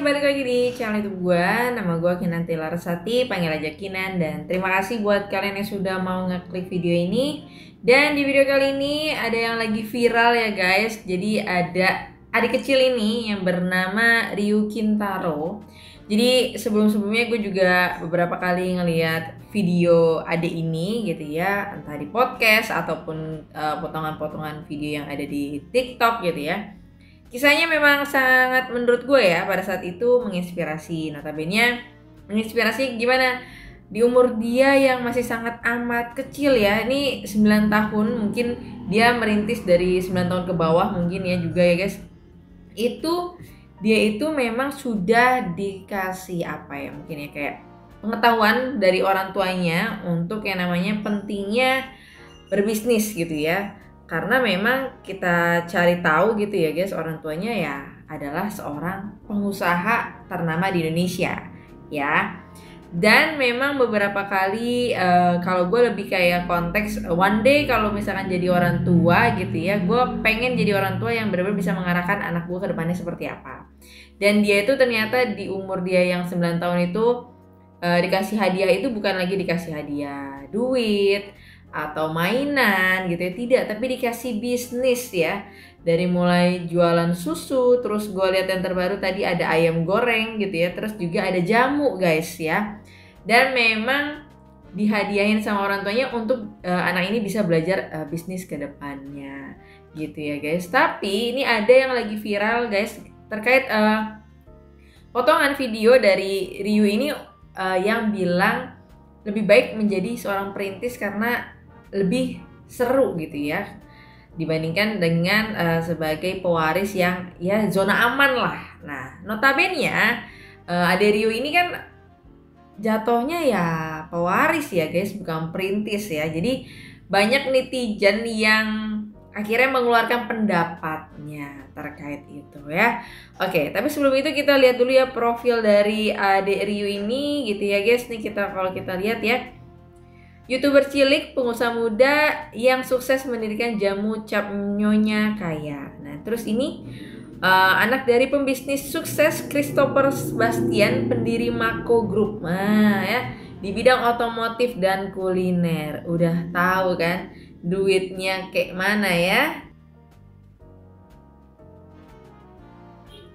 balik lagi di channel YouTube gue. Nama gue Kinanti Larasati, panggil aja Kinan. Dan terima kasih buat kalian yang sudah mau ngeklik video ini. Dan di video kali ini ada yang lagi viral ya guys. Jadi ada adik kecil ini yang bernama Ryu Kintaro. Jadi sebelum-sebelumnya gue juga beberapa kali ngeliat video adik ini gitu ya, entah di podcast ataupun potongan-potongan video yang ada di TikTok gitu ya. Kisahnya memang sangat menurut gue ya pada saat itu menginspirasi. Notabene menginspirasi gimana? Di umur dia yang masih sangat amat kecil ya. Ini 9 tahun, mungkin dia merintis dari 9 tahun ke bawah mungkin ya juga ya guys. Dia itu memang sudah dikasih apa ya, mungkin ya kayak pengetahuan dari orang tuanya untuk yang namanya pentingnya berbisnis gitu ya. Karena memang kita cari tahu gitu ya guys, orang tuanya ya adalah seorang pengusaha ternama di Indonesia ya. Dan memang beberapa kali kalau gue lebih kayak konteks one day kalau misalkan jadi orang tua gitu ya, gue pengen jadi orang tua yang benar-benar bisa mengarahkan anak gue ke depannya seperti apa. Dan dia itu ternyata di umur dia yang 9 tahun itu dikasih hadiah itu bukan lagi dikasih hadiah duit atau mainan gitu ya, tidak, tapi dikasih bisnis ya. Dari mulai jualan susu, terus gue lihat yang terbaru tadi ada ayam goreng gitu ya, terus juga ada jamu guys ya. Dan memang dihadiahin sama orang tuanya untuk anak ini bisa belajar bisnis ke depannya gitu ya guys. Tapi ini ada yang lagi viral guys terkait potongan video dari Ryu ini yang bilang lebih baik menjadi seorang perintis karena lebih seru gitu ya dibandingkan dengan sebagai pewaris yang ya zona aman lah. Nah, notabene Ade Ryu ini kan jatuhnya ya pewaris ya guys, bukan perintis ya. Jadi banyak netizen yang akhirnya mengeluarkan pendapatnya terkait itu ya. Oke, tapi sebelum itu kita lihat dulu ya profil dari Ade Ryu ini gitu ya guys. Nih kalau kita lihat ya, YouTuber cilik, pengusaha muda yang sukses mendirikan jamu cap nyonya kaya. Nah, terus ini anak dari pembisnis sukses Christopher Sebastian, pendiri Mako Group. Nah, ya, di bidang otomotif dan kuliner. Udah tahu kan duitnya kayak mana ya?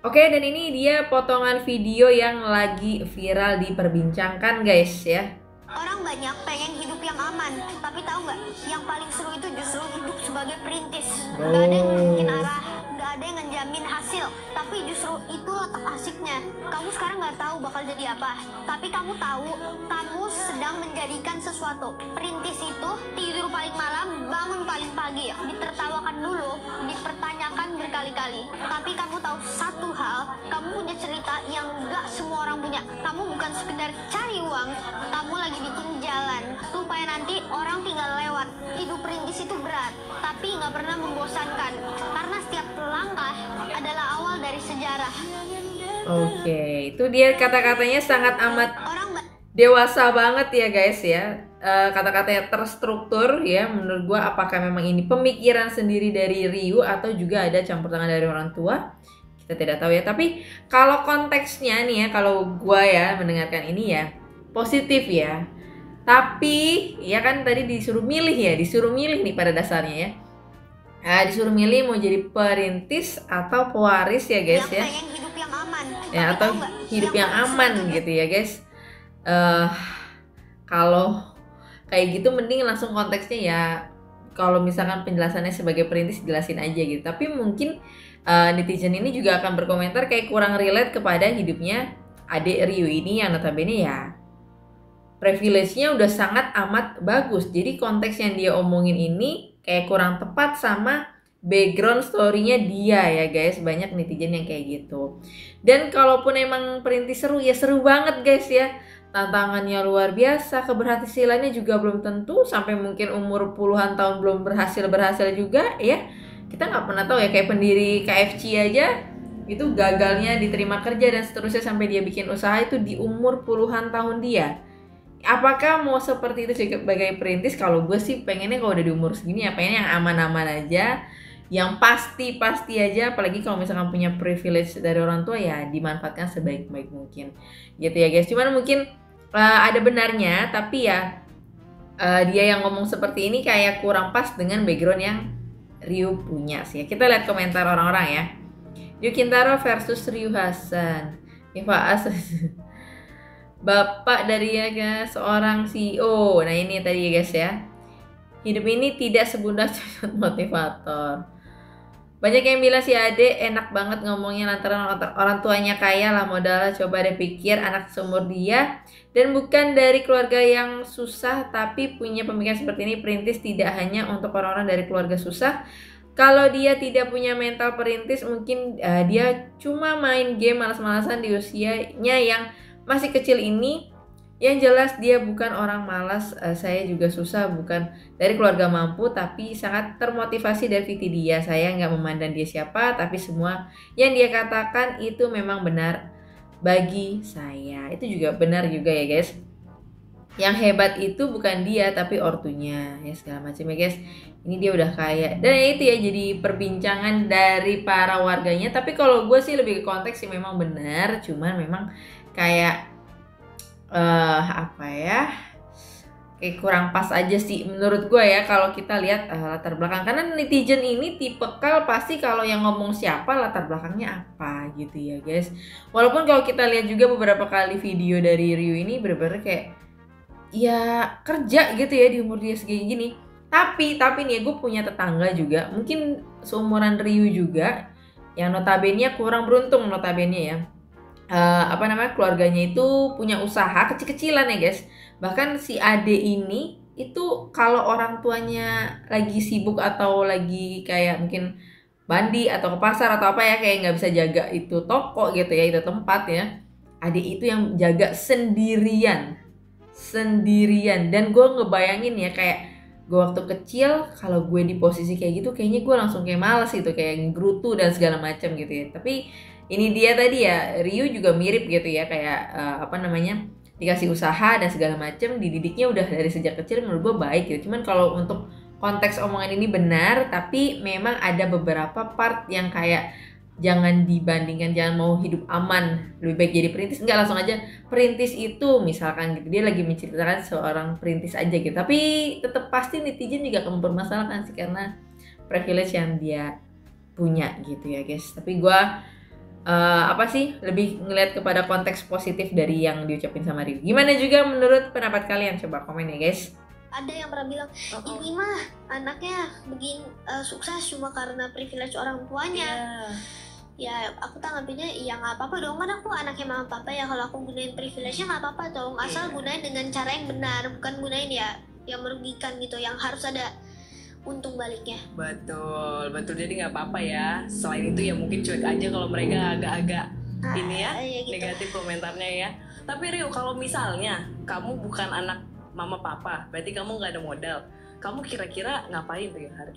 Oke, dan ini dia potongan video yang lagi viral diperbincangkan guys ya. Orang banyak pengen hidup yang aman, tapi tahu nggak? Yang paling seru itu justru hidup sebagai perintis. Gak ada yang nentuin arah, gak ada yang ngejamin hasil, tapi justru itu letak asiknya. Kamu sekarang nggak tahu bakal jadi apa, tapi kamu tahu kamu sedang menjadikan sesuatu. Perintis itu tidur paling malam, bangun paling pagi, ditertawakan dulu, dipertanyakan berkali-kali. Tapi kamu tahu satu hal, kamu punya cerita yang nggak semua orang punya. Kamu bukan sekedar cari uang, kamu lagi bikin jalan supaya nanti orang tinggal lewat. Hidup perintis itu berat, tapi nggak pernah membosankan karena setiap langkah adalah awal dari sejarah. Oke, itu dia kata-katanya sangat amat dewasa banget ya guys ya. Kata-katanya terstruktur ya. Menurut gua apakah memang ini pemikiran sendiri dari Ryu atau juga ada campur tangan dari orang tua? Kita tidak tahu ya. Tapi kalau konteksnya nih ya, kalau gua ya mendengarkan ini ya positif ya. Tapi ya kan tadi disuruh milih nih pada dasarnya ya. Disuruh milih mau jadi perintis atau pewaris ya guys ya. Hidup yang aman. Ya atau hidup yang aman gitu ya guys. Kalau kayak gitu mending langsung konteksnya ya. Kalau misalkan penjelasannya sebagai perintis jelasin aja gitu. Tapi mungkin netizen ini juga akan berkomentar kayak kurang relate kepada hidupnya adik Ryu ini yang notabene ya privilege-nya udah sangat amat bagus. Jadi konteks yang dia omongin ini kayak kurang tepat sama background story-nya dia ya guys. Banyak netizen yang kayak gitu. Dan kalaupun emang perintis seru ya seru banget guys ya. Tantangannya luar biasa, keberhasilannya juga belum tentu. Sampai mungkin umur puluhan tahun belum berhasil juga ya. Kita nggak pernah tahu ya, kayak pendiri KFC aja itu gagalnya diterima kerja dan seterusnya sampai dia bikin usaha itu di umur puluhan tahun dia. Apakah mau seperti itu sebagai perintis? Kalau gue sih pengennya kalau udah di umur segini ya pengen yang aman-aman aja, yang pasti aja, apalagi kalau misalkan punya privilege dari orang tua ya dimanfaatkan sebaik-baik mungkin gitu ya guys. Cuman mungkin ada benarnya, tapi ya dia yang ngomong seperti ini kayak kurang pas dengan background yang Ryu punya sih. Kita lihat komentar orang-orang ya. Ryu Kintaro versus Ryu Hasan. Eva Bapak dari ya seorang CEO. Nah ini tadi ya guys ya. Hidup ini tidak semudah motivator. Banyak yang bilang si Ade enak banget ngomongnya lantaran orang tuanya kaya lah modalnya. Coba deh pikir anak seumur dia dan bukan dari keluarga yang susah tapi punya pemikiran seperti ini. Perintis tidak hanya untuk orang-orang dari keluarga susah. Kalau dia tidak punya mental perintis mungkin dia cuma main game malas-malasan di usianya yang masih kecil ini. Yang jelas dia bukan orang malas, saya juga susah, bukan dari keluarga mampu, tapi sangat termotivasi dari VT dia. Saya nggak memandang dia siapa, tapi semua yang dia katakan itu memang benar bagi saya. Itu juga benar juga ya guys. Yang hebat itu bukan dia, tapi ortunya ya segala macam ya guys. Ini dia udah kaya. Dan itu ya jadi perbincangan dari para warganya. Tapi kalau gue sih lebih ke konteks sih memang benar, cuman memang kayak apa ya, kayak kurang pas aja sih menurut gue ya kalau kita lihat latar belakang. Karena netizen ini tipikal pasti kalau yang ngomong siapa latar belakangnya apa gitu ya guys. Walaupun kalau kita lihat juga beberapa kali video dari Ryu ini bener-bener kayak ya kerja gitu ya di umur dia segini gini. Tapi nih gue punya tetangga juga mungkin seumuran Ryu juga yang notabene kurang beruntung notabene ya. Keluarganya itu punya usaha kecil-kecilan ya guys. Bahkan si Ade ini itu kalau orang tuanya lagi sibuk atau lagi kayak mungkin bandi atau ke pasar atau apa ya, kayak nggak bisa jaga itu toko gitu ya, itu tempat ya, Ade itu yang jaga sendirian. Dan gue ngebayangin ya kayak gue waktu kecil kalau gue di posisi kayak gitu kayaknya gue langsung kayak males gitu, kayak ngerutu dan segala macam gitu ya. Tapi ini dia tadi ya, Ryu juga mirip gitu ya, kayak dikasih usaha dan segala macem, dididiknya udah dari sejak kecil, menurut gue baik gitu. Cuman kalau untuk konteks omongan ini benar, tapi memang ada beberapa part yang kayak jangan dibandingkan, jangan mau hidup aman lebih baik jadi perintis. Enggak, langsung aja perintis itu misalkan gitu, dia lagi menceritakan seorang perintis aja gitu, tapi tetap pasti netizen juga akan mempermasalahkan sih karena privilege yang dia punya gitu ya guys. Tapi gue lebih ngeliat kepada konteks positif dari yang diucapin sama Ryu. Gimana juga menurut pendapat kalian? Coba komen ya guys. Ada yang pernah bilang ini mah anaknya begini sukses cuma karena privilege orang tuanya. Ya aku tanggapinnya ya nggak apa-apa dong, kan aku anaknya mama papa ya, kalau aku gunain privilege-nya nggak apa-apa dong, asal gunain dengan cara yang benar, bukan gunain ya yang merugikan gitu, yang harus ada untung baliknya. Betul, jadi nggak apa-apa ya. Selain itu ya mungkin cuek aja kalau mereka agak-agak ini ya gitu, negatif komentarnya ya. Tapi Ryu, kalau misalnya kamu bukan anak mama papa, berarti kamu nggak ada modal, kamu kira-kira ngapain tuh ya hari?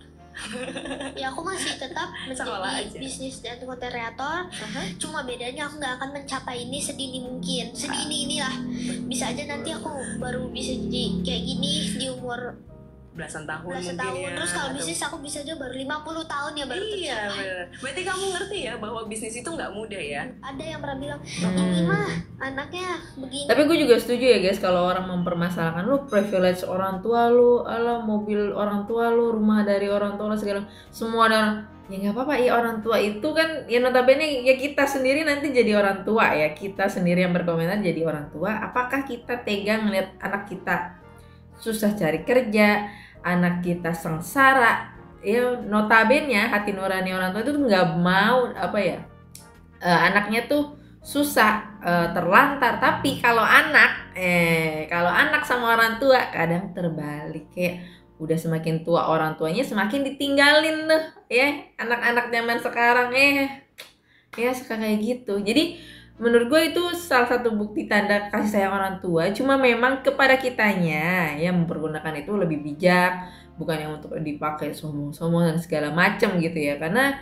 Ya aku masih tetap menjadi bisnis dan content creator. Cuma bedanya aku nggak akan mencapai ini sedini mungkin, sedini inilah. Bisa aja nanti aku baru bisa jadi kayak gini di umur belasan tahun ya. Terus kalau bisnis aku bisa aja baru 50 tahun ya baru tercapai. Iya bener. Berarti kamu ngerti ya bahwa bisnis itu nggak mudah ya. Ada yang pernah bilang ini mah anaknya begini. Tapi gue juga setuju ya guys, kalau orang mempermasalahkan lu privilege orang tua lu, ala mobil orang tua lu, rumah dari orang tua lu, segala semua ada orang. Ya nggak apa-apa ya, orang tua itu kan ya notabene ya kita sendiri nanti jadi orang tua ya, kita sendiri yang berkomentar jadi orang tua. Apakah kita tega ngeliat anak kita susah cari kerja, anak kita sengsara ya? Notabene hati nurani orang tua itu nggak mau anaknya tuh susah, terlantar. Tapi kalau anak sama orang tua kadang terbalik, kayak udah semakin tua orang tuanya semakin ditinggalin tuh ya, anak-anak zaman sekarang ya suka kayak gitu. Jadi menurut gue itu salah satu bukti tanda kasih sayang orang tua. Cuma memang kepada kitanya ya mempergunakan itu lebih bijak, bukan yang untuk dipakai sombong-sombong dan segala macam gitu ya. Karena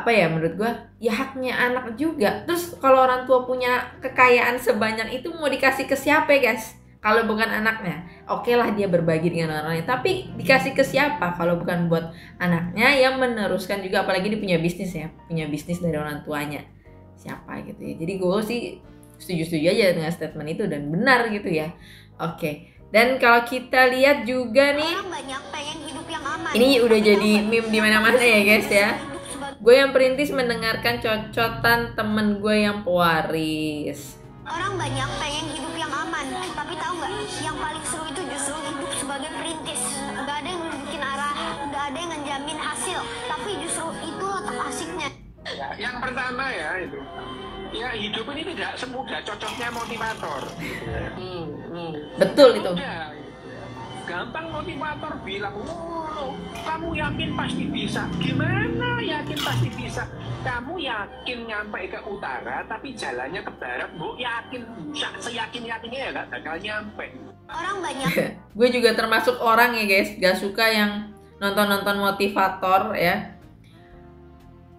menurut gue ya haknya anak juga. Terus kalau orang tua punya kekayaan sebanyak itu mau dikasih ke siapa ya guys? kalau bukan anaknya. Oke lah dia berbagi dengan orang lain, tapi dikasih ke siapa kalau bukan buat anaknya yang meneruskan juga, apalagi dia punya bisnis ya, punya bisnis dari orang tuanya. Siapa gitu ya. Jadi gue sih setuju-setuju aja dengan statement itu dan benar gitu ya. Oke. Dan kalau kita lihat juga nih, Orang banyak pengen hidup yang aman. ini udah jadi meme di mana-mana ya guys ya. Gue yang perintis mendengarkan cocotan temen gue yang pewaris. Orang banyak pengen hidup yang aman, tapi tahu nggak? Yang paling seru itu justru hidup sebagai perintis. Nggak ada yang nunjukin arah, nggak ada yang ngejamin hasil, tapi justru itu letak asiknya. Ya, yang pertama ya itu, ya hidup ini tidak semudah cocoknya motivator. Betul itu. Mudah, gitu ya. Gampang motivator bilang, oh kamu yakin pasti bisa. Gimana yakin pasti bisa? Kamu yakin nyampe ke utara, tapi jalannya ke barat, bu yakin, seyakin-yakinnya ya gak bakal nyampe. Orang banyak Gue juga termasuk orang ya guys, gak suka yang nonton-nonton motivator ya.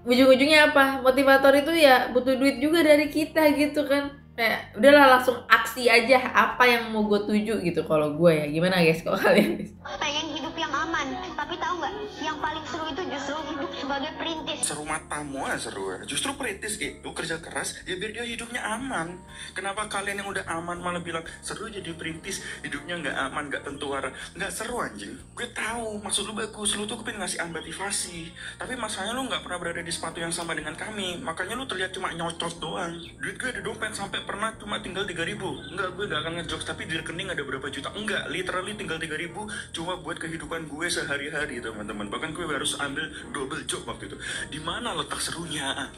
Ujung-ujungnya apa? Motivator itu ya butuh duit juga dari kita gitu kan. Kayak udahlah langsung aksi aja apa yang mau gue tuju gitu kalau gue ya. Gimana guys kalau kalian? pengen hidup yang aman, tapi tahu nggak? Yang paling seru itu justru hidup sebagai perintis. Seru matamu seru. Justru perintis itu kerja keras ya biar dia hidupnya aman. Kenapa kalian yang udah aman malah bilang seru jadi perintis, hidupnya nggak aman, nggak tentu arah? Nggak seru anjing. Gue tahu maksud lu bagus, lu tuh pengen ngasih motivasi. Tapi masalahnya lu nggak pernah berada di sepatu yang sama dengan kami. Makanya lu terlihat cuma nyocot doang. Duit gue di dompet sampai pernah cuma tinggal 3.000. Enggak, gue gak akan ngejokes, tapi di rekening ada berapa juta. Enggak, literally tinggal 3.000 cuma buat kehidupan gue sehari-hari teman-teman. Bahkan gue harus ambil double job waktu itu. Di mana letak serunya?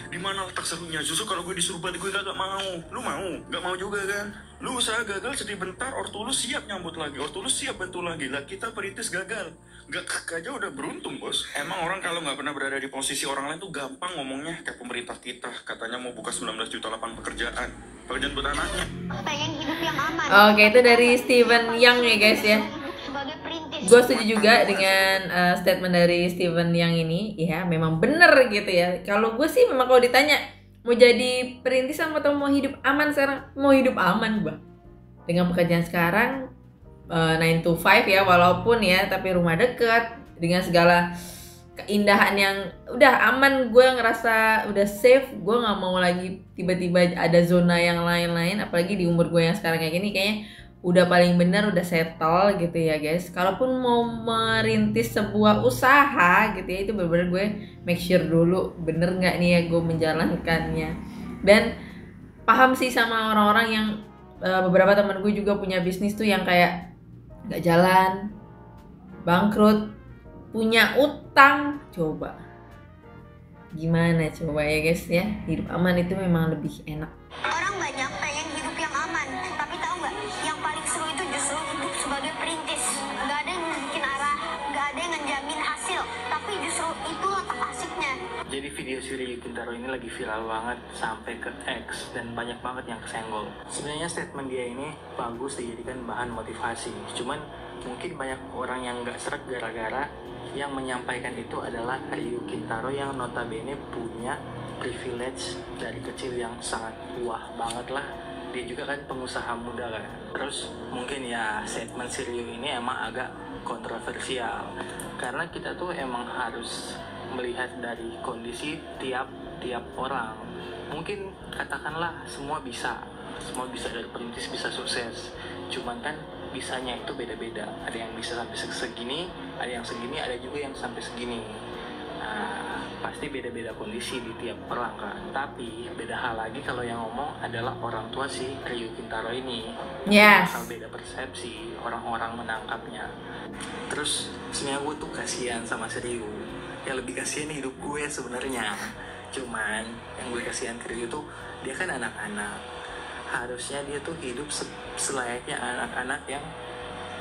Di mana letak serunya? Justru kalau gue disuruh balik gue gak mau. Lu mau? Gak mau juga kan? Lu usaha gagal sedih bentar, ortu lu siap nyambut lagi, ortu lu siap bantu lagi. Lah kita perintis gagal, gak aja udah beruntung bos. Emang orang kalau nggak pernah berada di posisi orang lain tuh gampang ngomongnya. Kayak pemerintah kita katanya mau buka 19 juta lapangan pekerjaan buat anaknya. Pengen hidup yang aman. Oke, itu dari Steven Yang ya guys ya. Hidup sebagai perintis. Gue setuju juga dengan statement dari Steven Yang ini. Ya memang bener gitu ya. Kalau gue sih memang kalau ditanya mau jadi perintis atau mau hidup aman sekarang, mau hidup aman gue. Dengan pekerjaan sekarang 9 to 5 ya walaupun ya, tapi rumah dekat dengan segala keindahan yang udah aman, gue ngerasa udah safe. Gue nggak mau lagi tiba-tiba ada zona yang lain-lain, apalagi di umur gue yang sekarang kayak gini kayaknya udah paling benar, udah settle gitu ya guys. Kalaupun mau merintis sebuah usaha gitu ya, itu bener-bener gue make sure dulu bener nggak nih ya gue menjalankannya. Dan paham sih sama orang-orang yang beberapa teman gue juga punya bisnis tuh yang kayak nggak jalan, bangkrut, punya utang. Coba gimana coba ya guys ya, hidup aman itu memang lebih enak. Orang banyak pengen hidup yang aman, tapi tahu nggak? Yang paling seru itu justru hidup sebagai perintis. Nggak ada yang nunjukin arah, nggak ada yang ngejamin hasil, tapi justru itu letak asiknya. Jadi video si Ryu Kintaro ini lagi viral banget sampai ke X dan banyak banget yang kesenggol. Sebenarnya statement dia ini bagus dijadikan bahan motivasi. Cuman mungkin banyak orang yang nggak seret gara-gara yang menyampaikan itu adalah Ryu Kintaro yang notabene punya privilege dari kecil yang sangat wah banget lah. Dia juga kan pengusaha muda kan. Terus mungkin ya statement si Ryu ini emang agak kontroversial karena kita tuh emang harus melihat dari kondisi tiap orang. Mungkin katakanlah semua bisa dari perintis bisa sukses, cuman kan bisanya itu beda-beda. Ada yang bisa sampai segini, ada yang segini, ada juga yang sampai segini. Nah, pasti beda-beda kondisi di tiap orang kan. Tapi beda hal lagi kalau yang ngomong adalah orang tua si Ryu Kintaro ini. Yes. Bakal beda persepsi orang-orang menangkapnya. Terus sebenarnya gue tuh kasihan sama si Ryu. Yang lebih kasihan hidup gue sebenarnya. Cuman yang gue kasihan ke Ryu tuh dia kan anak-anak. Harusnya dia tuh hidup selayaknya anak-anak yang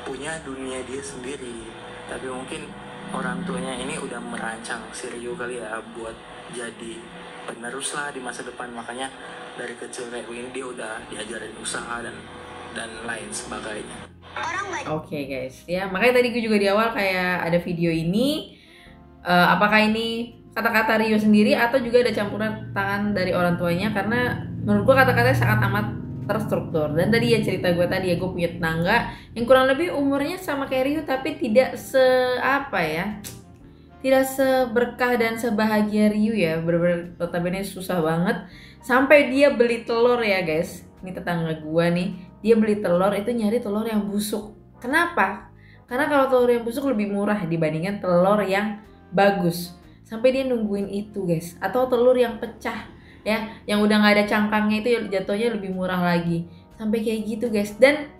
punya dunia dia sendiri. Tapi mungkin orang tuanya ini udah merancang si Ryu kali ya buat jadi penerus lah di masa depan. Makanya dari kecil kayak begini dia udah diajarin usaha dan lain sebagainya. Oke guys ya, makanya tadi gue juga di awal kayak ada video ini. Apakah ini kata-kata Ryu sendiri atau juga ada campuran tangan dari orang tuanya? Karena menurut gue kata-katanya sangat amat terstruktur. Dan tadi ya cerita gue tadi ya, gue punya tetangga yang kurang lebih umurnya sama kayak Ryu tapi tidak tidak seberkah dan sebahagia Ryu ya. Bener-bener notabene susah banget sampai dia beli telur ya guys. Ini tetangga gue nih, dia beli telur itu nyari telur yang busuk. Kenapa? Karena kalau telur yang busuk lebih murah dibandingkan telur yang bagus. Sampai dia nungguin itu guys. Atau telur yang pecah ya, yang udah nggak ada cangkangnya itu jatuhnya lebih murah lagi. Sampai kayak gitu guys. Dan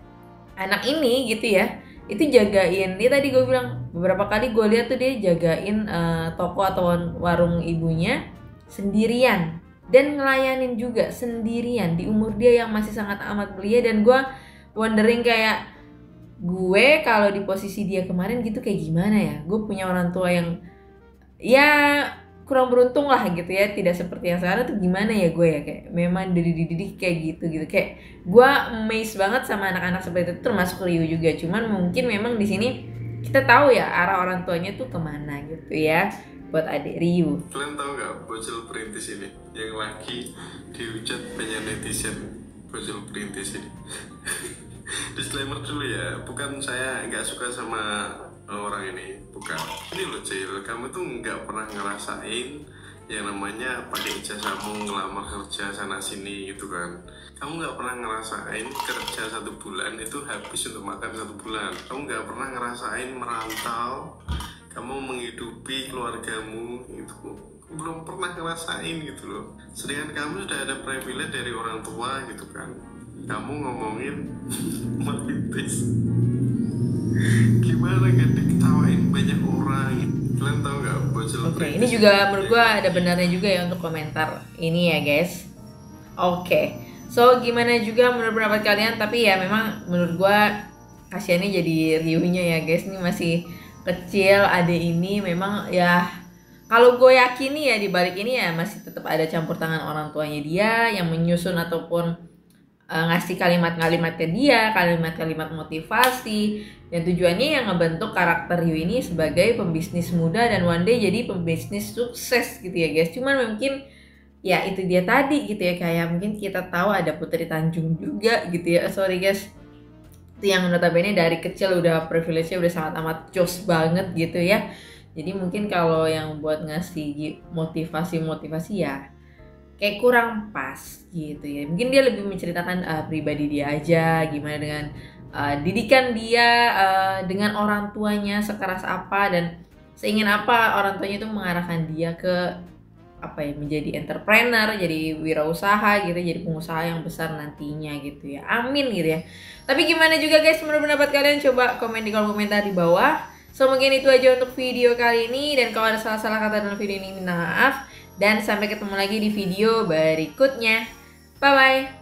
anak ini gitu ya, itu jagain. Dia tadi gue bilang beberapa kali gue lihat tuh dia jagain toko atau warung ibunya sendirian. Dan ngelayanin juga sendirian di umur dia yang masih sangat amat belia. Dan gue wondering kayak, gue kalau di posisi dia kemarin gitu kayak gimana ya. Gue punya orang tua yang ya kurang beruntung lah gitu ya, tidak seperti yang sekarang tuh gimana ya gue ya, kayak memang dididik kayak gitu. Kayak gue amazed banget sama anak-anak seperti itu, termasuk Ryu juga. Cuman mungkin memang di sini kita tahu ya arah orang tuanya tuh kemana gitu ya buat adik Ryu. Kalian tahu nggak bocil perintis ini yang lagi dihujat banyak netizen, bocil perintis ini? Disclaimer dulu ya, bukan saya nggak suka sama orang ini, bukan. Ini loh Cil, kamu tuh nggak pernah ngerasain yang namanya pakai ijazahmu ngelamar kerja sana sini gitu kan. Kamu nggak pernah ngerasain kerja 1 bulan itu habis untuk makan 1 bulan. Kamu nggak pernah ngerasain merantau, kamu menghidupi keluargamu itu belum pernah ngerasain gitu loh. Sedangkan kamu sudah ada privilege dari orang tua gitu kan. Kamu ngomongin merintis, gimana kan diketawain banyak orang. Kalian tahu nggak bocil? Oke, ini juga menurut gue ada benarnya juga ya untuk komentar ini ya guys. Oke, so gimana juga menurut pendapat kalian? Tapi ya memang menurut gue kasihannya jadi Ryu-nya ya guys. Ini masih kecil, adik ini memang ya, kalau gue yakini ya di balik ini ya masih tetap ada campur tangan orang tuanya dia yang menyusun ataupun ngasih kalimat-kalimat ke dia, kalimat-kalimat motivasi, dan tujuannya yang ngebentuk karakter Ryu ini sebagai pembisnis muda dan one day jadi pembisnis sukses gitu ya guys. Cuman mungkin ya itu dia tadi gitu ya, kayak mungkin kita tahu ada Putri Tanjung juga gitu ya. Sorry guys, itu yang notabene dari kecil udah privilege-nya udah sangat amat jos banget gitu ya. Jadi mungkin kalau yang buat ngasih motivasi ya kayak kurang pas gitu ya. Mungkin dia lebih menceritakan pribadi dia aja, gimana dengan didikan dia dengan orang tuanya sekeras apa dan seingin apa orang tuanya itu mengarahkan dia ke menjadi entrepreneur, jadi wirausaha gitu, jadi pengusaha yang besar nantinya gitu ya. Amin gitu ya. Tapi gimana juga guys menurut pendapat kalian, coba komen di kolom komentar di bawah. So mungkin itu aja untuk video kali ini, dan kalau ada salah-salah kata dalam video ini minta maaf. Dan sampai ketemu lagi di video berikutnya. Bye-bye.